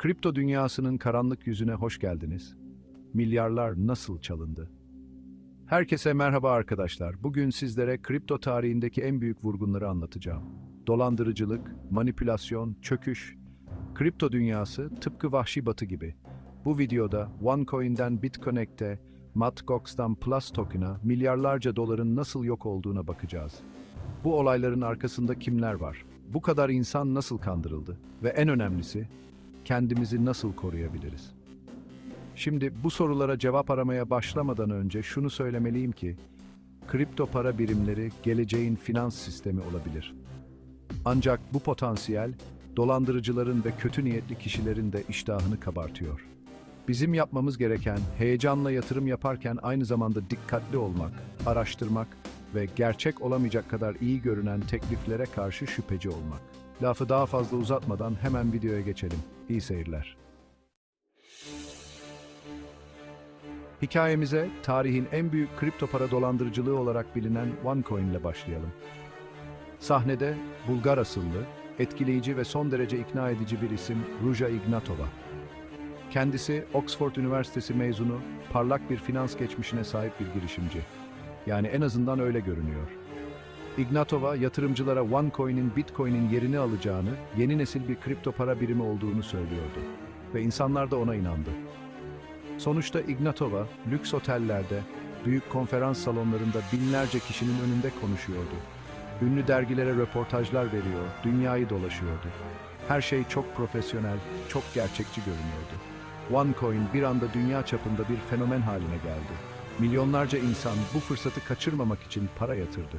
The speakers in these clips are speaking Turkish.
Kripto dünyasının karanlık yüzüne hoş geldiniz. Milyarlar nasıl çalındı? Herkese merhaba arkadaşlar. Bugün sizlere kripto tarihindeki en büyük vurgunları anlatacağım. Dolandırıcılık, manipülasyon, çöküş. Kripto dünyası tıpkı Vahşi Batı gibi. Bu videoda OneCoin'den BitConnect'e, Mt. Gox'tan Plus Token'a milyarlarca doların nasıl yok olduğuna bakacağız. Bu olayların arkasında kimler var? Bu kadar insan nasıl kandırıldı? Ve en önemlisi, kendimizi nasıl koruyabiliriz? Şimdi bu sorulara cevap aramaya başlamadan önce şunu söylemeliyim ki, kripto para birimleri geleceğin finans sistemi olabilir. Ancak bu potansiyel, dolandırıcıların ve kötü niyetli kişilerin de iştahını kabartıyor. Bizim yapmamız gereken, heyecanla yatırım yaparken aynı zamanda dikkatli olmak, araştırmak ve gerçek olamayacak kadar iyi görünen tekliflere karşı şüpheci olmak. Lafı daha fazla uzatmadan hemen videoya geçelim. İyi seyirler. Hikayemize tarihin en büyük kripto para dolandırıcılığı olarak bilinen OneCoin ile başlayalım. Sahnede Bulgar asıllı, etkileyici ve son derece ikna edici bir isim Ruja Ignatova. Kendisi Oxford Üniversitesi mezunu, parlak bir finans geçmişine sahip bir girişimci. Yani en azından öyle görünüyor. Ignatova, yatırımcılara OneCoin'in Bitcoin'in yerini alacağını, yeni nesil bir kripto para birimi olduğunu söylüyordu. Ve insanlar da ona inandı. Sonuçta Ignatova, lüks otellerde, büyük konferans salonlarında binlerce kişinin önünde konuşuyordu. Ünlü dergilere röportajlar veriyor, dünyayı dolaşıyordu. Her şey çok profesyonel, çok gerçekçi görünüyordu. OneCoin bir anda dünya çapında bir fenomen haline geldi. Milyonlarca insan bu fırsatı kaçırmamak için para yatırdı.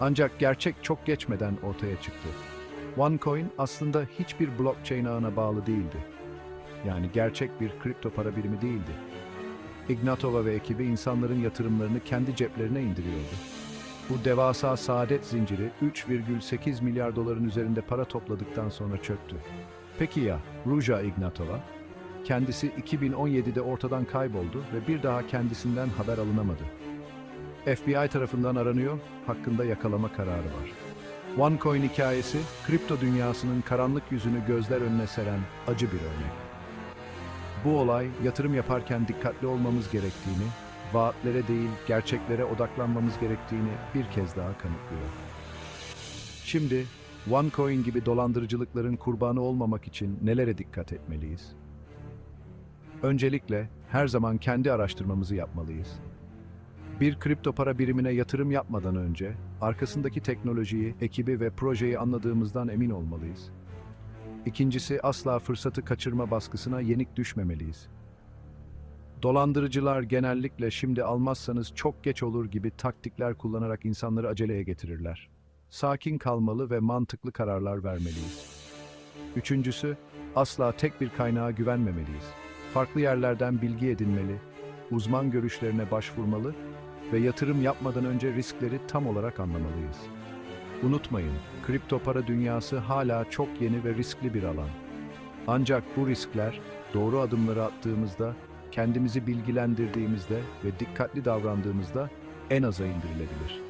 Ancak gerçek çok geçmeden ortaya çıktı. OneCoin aslında hiçbir blockchain ağına bağlı değildi. Yani gerçek bir kripto para birimi değildi. Ignatova ve ekibi insanların yatırımlarını kendi ceplerine indiriyordu. Bu devasa saadet zinciri 3,8 milyar doların üzerinde para topladıktan sonra çöktü. Peki ya Ruja Ignatova? Kendisi 2017'de ortadan kayboldu ve bir daha kendisinden haber alınamadı. FBI tarafından aranıyor, hakkında yakalama kararı var. OneCoin hikayesi, kripto dünyasının karanlık yüzünü gözler önüne seren acı bir örnek. Bu olay, yatırım yaparken dikkatli olmamız gerektiğini, vaatlere değil gerçeklere odaklanmamız gerektiğini bir kez daha kanıtlıyor. Şimdi, OneCoin gibi dolandırıcılıkların kurbanı olmamak için nelere dikkat etmeliyiz? Öncelikle, her zaman kendi araştırmamızı yapmalıyız. Bir kripto para birimine yatırım yapmadan önce, arkasındaki teknolojiyi, ekibi ve projeyi anladığımızdan emin olmalıyız. İkincisi, asla fırsatı kaçırma baskısına yenik düşmemeliyiz. Dolandırıcılar genellikle şimdi almazsanız çok geç olur gibi taktikler kullanarak insanları aceleye getirirler. Sakin kalmalı ve mantıklı kararlar vermeliyiz. Üçüncüsü, asla tek bir kaynağa güvenmemeliyiz. Farklı yerlerden bilgi edinmeli, uzman görüşlerine başvurmalı ve yatırım yapmadan önce riskleri tam olarak anlamalıyız. Unutmayın, kripto para dünyası hala çok yeni ve riskli bir alan. Ancak bu riskler, doğru adımları attığımızda, kendimizi bilgilendirdiğimizde ve dikkatli davrandığımızda en aza indirilebilir.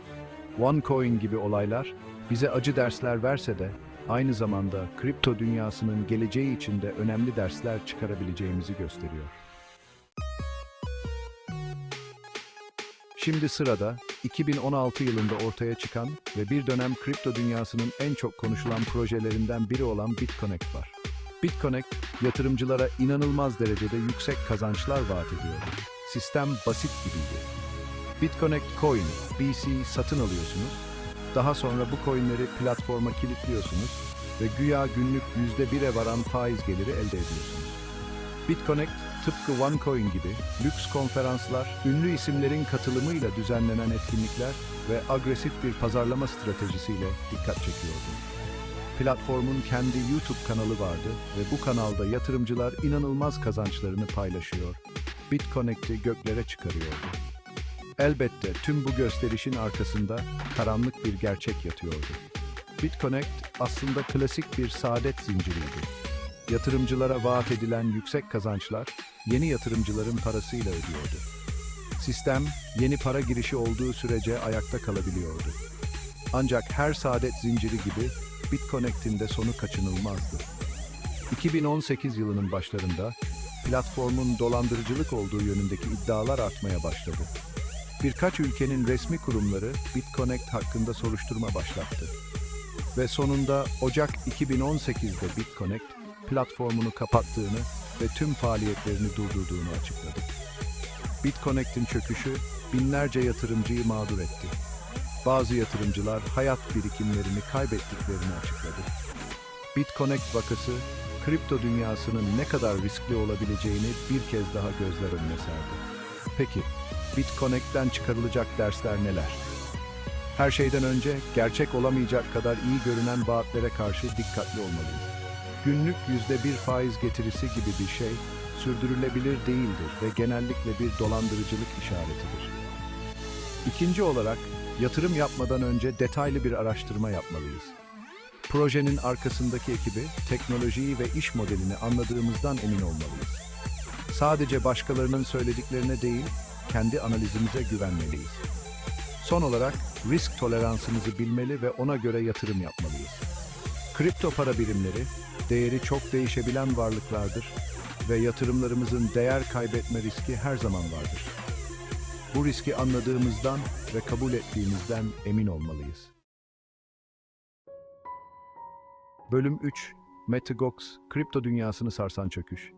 OneCoin gibi olaylar bize acı dersler verse de aynı zamanda kripto dünyasının geleceği için de önemli dersler çıkarabileceğimizi gösteriyor. Şimdi sırada 2016 yılında ortaya çıkan ve bir dönem kripto dünyasının en çok konuşulan projelerinden biri olan BitConnect var. BitConnect, yatırımcılara inanılmaz derecede yüksek kazançlar vaat ediyordu. Sistem basit gibiydi. BitConnect Coin, BC satın alıyorsunuz, daha sonra bu coinleri platforma kilitliyorsunuz ve güya günlük %1'e varan faiz geliri elde ediyorsunuz. BitConnect, tıpkı OneCoin gibi lüks konferanslar, ünlü isimlerin katılımıyla düzenlenen etkinlikler ve agresif bir pazarlama stratejisiyle dikkat çekiyordu. Platformun kendi YouTube kanalı vardı ve bu kanalda yatırımcılar inanılmaz kazançlarını paylaşıyor, BitConnect'i göklere çıkarıyordu. Elbette tüm bu gösterişin arkasında karanlık bir gerçek yatıyordu. BitConnect aslında klasik bir saadet zinciriydi. Yatırımcılara vaat edilen yüksek kazançlar, yeni yatırımcıların parasıyla ödüyordu. Sistem, yeni para girişi olduğu sürece ayakta kalabiliyordu. Ancak her saadet zinciri gibi BitConnect'in de sonu kaçınılmazdı. 2018 yılının başlarında platformun dolandırıcılık olduğu yönündeki iddialar artmaya başladı. Birkaç ülkenin resmi kurumları BitConnect hakkında soruşturma başlattı. Ve sonunda Ocak 2018'de BitConnect platformunu kapattığını ve tüm faaliyetlerini durdurduğunu açıkladı. BitConnect'in çöküşü binlerce yatırımcıyı mağdur etti. Bazı yatırımcılar hayat birikimlerini kaybettiklerini açıkladı. BitConnect vakası, kripto dünyasının ne kadar riskli olabileceğini bir kez daha gözler önüne serdi. Peki, BitConnect'ten çıkarılacak dersler neler? Her şeyden önce gerçek olamayacak kadar iyi görünen vaatlere karşı dikkatli olmalıyız. Günlük %1 faiz getirisi gibi bir şey, sürdürülebilir değildir ve genellikle bir dolandırıcılık işaretidir. İkinci olarak, yatırım yapmadan önce detaylı bir araştırma yapmalıyız. Projenin arkasındaki ekibi, teknolojiyi ve iş modelini anladığımızdan emin olmalıyız. Sadece başkalarının söylediklerine değil, kendi analizimize güvenmeliyiz. Son olarak, risk toleransımızı bilmeli ve ona göre yatırım yapmalıyız. Kripto para birimleri, değeri çok değişebilen varlıklardır ve yatırımlarımızın değer kaybetme riski her zaman vardır. Bu riski anladığımızdan ve kabul ettiğimizden emin olmalıyız. Bölüm 3. Mt. Gox, kripto dünyasını sarsan çöküş.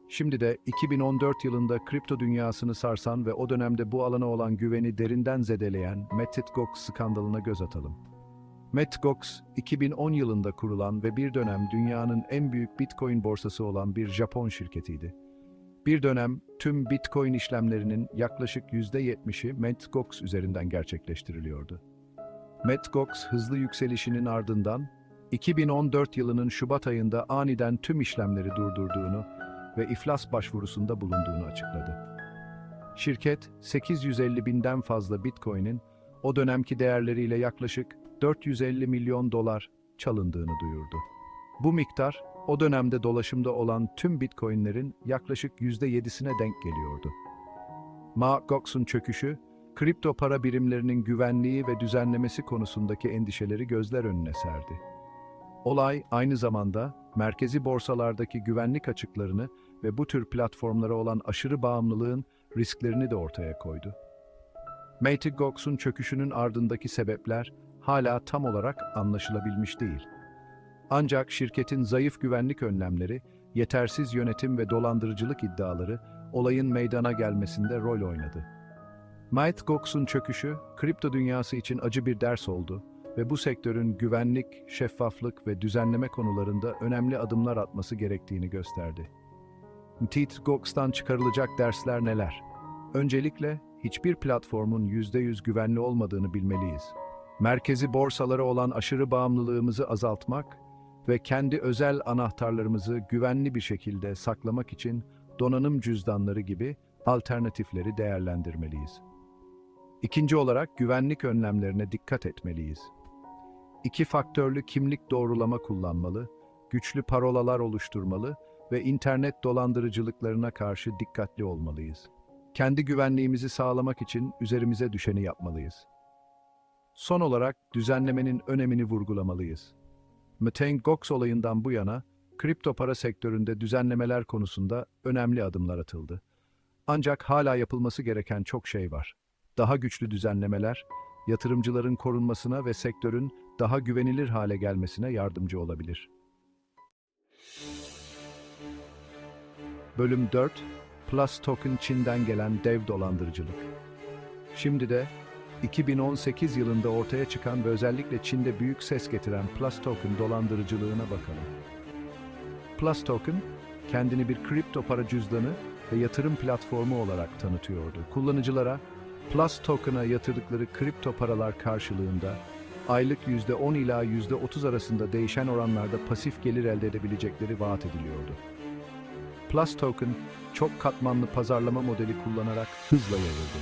Şimdi de 2014 yılında kripto dünyasını sarsan ve o dönemde bu alana olan güveni derinden zedeleyen Mt. Gox skandalına göz atalım. Mt. Gox, 2010 yılında kurulan ve bir dönem dünyanın en büyük Bitcoin borsası olan bir Japon şirketiydi. Bir dönem tüm Bitcoin işlemlerinin yaklaşık %70'i Mt. Gox üzerinden gerçekleştiriliyordu. Mt. Gox hızlı yükselişinin ardından 2014 yılının Şubat ayında aniden tüm işlemleri durdurduğunu ve iflas başvurusunda bulunduğunu açıkladı. Şirket, 850 binden fazla Bitcoin'in o dönemki değerleriyle yaklaşık 450 milyon dolar çalındığını duyurdu. Bu miktar, o dönemde dolaşımda olan tüm Bitcoin'lerin yaklaşık %7'sine denk geliyordu. Mt. Gox'un çöküşü, kripto para birimlerinin güvenliği ve düzenlemesi konusundaki endişeleri gözler önüne serdi. Olay aynı zamanda merkezi borsalardaki güvenlik açıklarını ve bu tür platformlara olan aşırı bağımlılığın risklerini de ortaya koydu. Mt. Gox'un çöküşünün ardındaki sebepler hala tam olarak anlaşılabilmiş değil. Ancak şirketin zayıf güvenlik önlemleri, yetersiz yönetim ve dolandırıcılık iddiaları olayın meydana gelmesinde rol oynadı. Mt. Gox'un çöküşü, kripto dünyası için acı bir ders oldu ve bu sektörün güvenlik, şeffaflık ve düzenleme konularında önemli adımlar atması gerektiğini gösterdi. Mt. Gox'tan çıkarılacak dersler neler? Öncelikle, hiçbir platformun %100 güvenli olmadığını bilmeliyiz. Merkezi borsalara olan aşırı bağımlılığımızı azaltmak ve kendi özel anahtarlarımızı güvenli bir şekilde saklamak için donanım cüzdanları gibi alternatifleri değerlendirmeliyiz. İkinci olarak güvenlik önlemlerine dikkat etmeliyiz. İki faktörlü kimlik doğrulama kullanmalı, güçlü parolalar oluşturmalı ve internet dolandırıcılıklarına karşı dikkatli olmalıyız. Kendi güvenliğimizi sağlamak için üzerimize düşeni yapmalıyız. Son olarak düzenlemenin önemini vurgulamalıyız. Mt. Gox olayından bu yana, kripto para sektöründe düzenlemeler konusunda önemli adımlar atıldı. Ancak hala yapılması gereken çok şey var. Daha güçlü düzenlemeler, yatırımcıların korunmasına ve sektörün daha güvenilir hale gelmesine yardımcı olabilir. Bölüm 4. Plus Token Çin'den gelen dev dolandırıcılık. Şimdi de 2018 yılında ortaya çıkan ve özellikle Çin'de büyük ses getiren Plus Token dolandırıcılığına bakalım. Plus Token, kendini bir kripto para cüzdanı ve yatırım platformu olarak tanıtıyordu. Kullanıcılara, Plus Token'a yatırdıkları kripto paralar karşılığında aylık %10 ila %30 arasında değişen oranlarda pasif gelir elde edebilecekleri vaat ediliyordu. Plus Token, çok katmanlı pazarlama modeli kullanarak hızla yayıldı.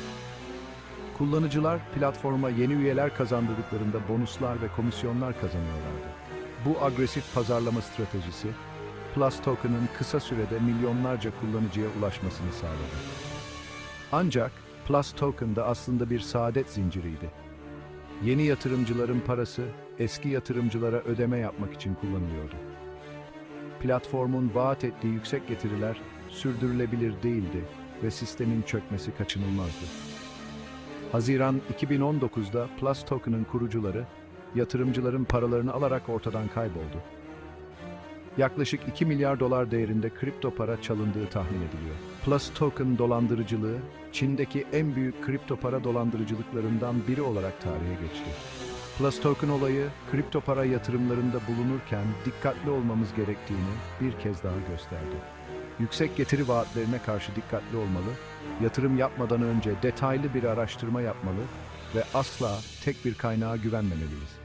Kullanıcılar platforma yeni üyeler kazandırdıklarında bonuslar ve komisyonlar kazanıyorlardı. Bu agresif pazarlama stratejisi, Plus Token'ın kısa sürede milyonlarca kullanıcıya ulaşmasını sağladı. Ancak Plus Token da aslında bir saadet zinciriydi. Yeni yatırımcıların parası eski yatırımcılara ödeme yapmak için kullanılıyordu. platformun vaat ettiği yüksek getiriler sürdürülebilir değildi ve sistemin çökmesi kaçınılmazdı. Haziran 2019'da Plus Token'ın kurucuları, yatırımcıların paralarını alarak ortadan kayboldu. Yaklaşık 2 milyar dolar değerinde kripto para çalındığı tahmin ediliyor. Plus Token dolandırıcılığı, Çin'deki en büyük kripto para dolandırıcılıklarından biri olarak tarihe geçti. Plus Token olayı, kripto para yatırımlarında bulunurken dikkatli olmamız gerektiğini bir kez daha gösterdi. Yüksek getiri vaatlerine karşı dikkatli olmalı, yatırım yapmadan önce detaylı bir araştırma yapmalı ve asla tek bir kaynağa güvenmemeliyiz.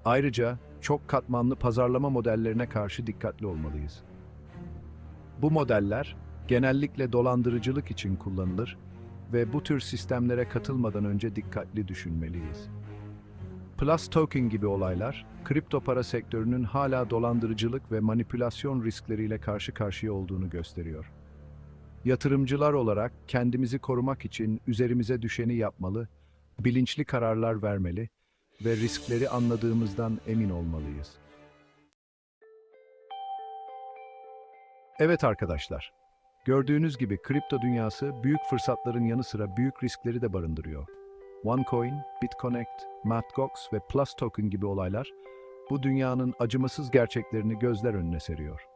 Ayrıca çok katmanlı pazarlama modellerine karşı dikkatli olmalıyız. Bu modeller genellikle dolandırıcılık için kullanılır ve bu tür sistemlere katılmadan önce dikkatli düşünmeliyiz. Plus Token gibi olaylar, kripto para sektörünün hala dolandırıcılık ve manipülasyon riskleriyle karşı karşıya olduğunu gösteriyor. Yatırımcılar olarak kendimizi korumak için üzerimize düşeni yapmalı, bilinçli kararlar vermeli ve riskleri anladığımızdan emin olmalıyız. Evet arkadaşlar, gördüğünüz gibi kripto dünyası büyük fırsatların yanı sıra büyük riskleri de barındırıyor. OneCoin, BitConnect, Mt. Gox ve Plus Token gibi olaylar bu dünyanın acımasız gerçeklerini gözler önüne seriyor.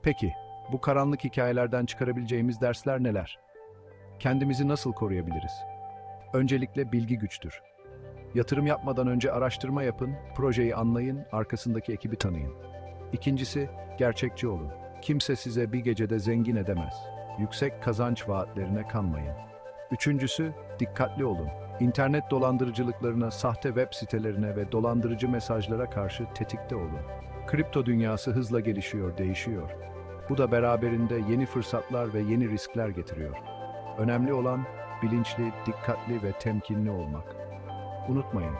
Peki, bu karanlık hikayelerden çıkarabileceğimiz dersler neler? Kendimizi nasıl koruyabiliriz? Öncelikle bilgi güçtür. Yatırım yapmadan önce araştırma yapın, projeyi anlayın, arkasındaki ekibi tanıyın. İkincisi, gerçekçi olun. Kimse size bir gecede zengin edemez. Yüksek kazanç vaatlerine kanmayın. Üçüncüsü, dikkatli olun. İnternet dolandırıcılıklarına, sahte web sitelerine ve dolandırıcı mesajlara karşı tetikte olun. Kripto dünyası hızla gelişiyor, değişiyor. Bu da beraberinde yeni fırsatlar ve yeni riskler getiriyor. Önemli olan bilinçli, dikkatli ve temkinli olmak. Unutmayın,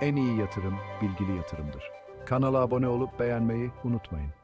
en iyi yatırım bilgili yatırımdır. Kanala abone olup beğenmeyi unutmayın.